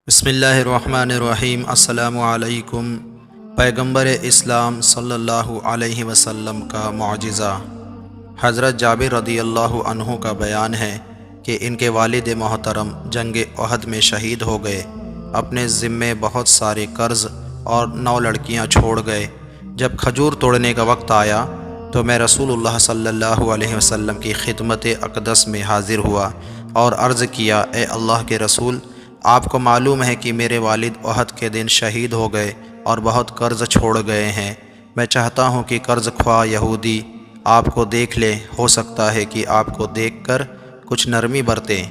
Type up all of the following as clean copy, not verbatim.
بسم اللہ الرحمن الرحیم۔ السلام علیکم۔ پیغمبر اسلام صلی اللہ علیہ وسلم کا معجزہ۔ حضرت جابر رضی اللہ عنہ کا بیان ہے کہ ان کے والد محترم جنگ احد میں شہید ہو گئے، اپنے ذمے بہت سارے قرض اور 9 لڑکیاں چھوڑ گئے۔ جب کھجور توڑنے کا وقت آیا تو میں رسول اللہ صلی اللہ علیہ وسلم کی خدمت اقدس میں حاضر ہوا اور عرض کیا، اے اللہ کے رسول، آپ کو معلوم ہے کہ میرے والد احد کے دن شہید ہو گئے اور بہت قرض چھوڑ گئے ہیں۔ میں چاہتا ہوں کہ قرض خواہ یہودی آپ کو دیکھ لیں، ہو سکتا ہے کہ آپ کو دیکھ کر کچھ نرمی برتیں۔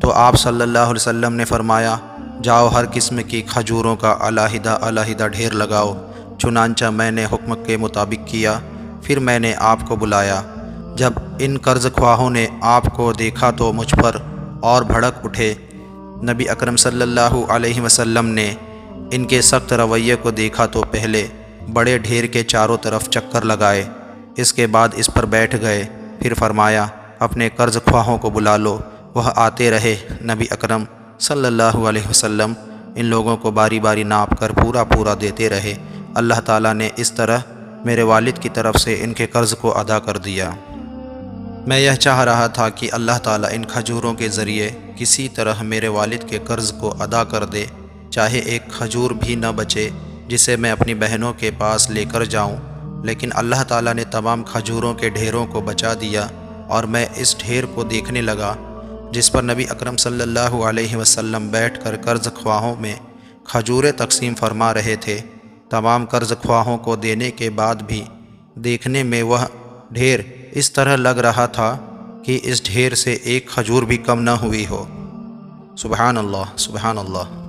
تو آپ صلی اللہ علیہ وسلم نے فرمایا، جاؤ ہر قسم کی کھجوروں کا علیحدہ علیحدہ ڈھیر لگاؤ۔ چنانچہ میں نے حکم کے مطابق کیا۔ پھر میں نے آپ کو بلایا۔ جب ان قرض خواہوں نے آپ کو دیکھا تو مجھ پر اور بھڑک اٹھے۔ نبی اکرم صلی اللہ علیہ وسلم نے ان کے سخت رویے کو دیکھا تو پہلے بڑے ڈھیر کے چاروں طرف چکر لگائے، اس کے بعد اس پر بیٹھ گئے۔ پھر فرمایا، اپنے قرض خواہوں کو بلا لو۔ وہ آتے رہے۔ نبی اکرم صلی اللہ علیہ وسلم ان لوگوں کو باری باری ناپ کر پورا دیتے رہے۔ اللہ تعالیٰ نے اس طرح میرے والد کی طرف سے ان کے قرض کو ادا کر دیا۔ میں یہ چاہ رہا تھا کہ اللہ تعالیٰ ان کھجوروں کے ذریعے کسی طرح میرے والد کے قرض کو ادا کر دے، چاہے ایک کھجور بھی نہ بچے جسے میں اپنی بہنوں کے پاس لے کر جاؤں۔ لیکن اللہ تعالیٰ نے تمام کھجوروں کے ڈھیروں کو بچا دیا اور میں اس ڈھیر کو دیکھنے لگا جس پر نبی اکرم صلی اللہ علیہ وسلم بیٹھ کر قرض خواہوں میں کھجوریں تقسیم فرما رہے تھے۔ تمام قرض خواہوں کو دینے کے بعد بھی دیکھنے میں وہ ڈھیر اس طرح لگ رہا تھا کہ اس ڈھیر سے ایک کھجور بھی کم نہ ہوئی ہو۔ سبحان اللہ، سبحان اللہ۔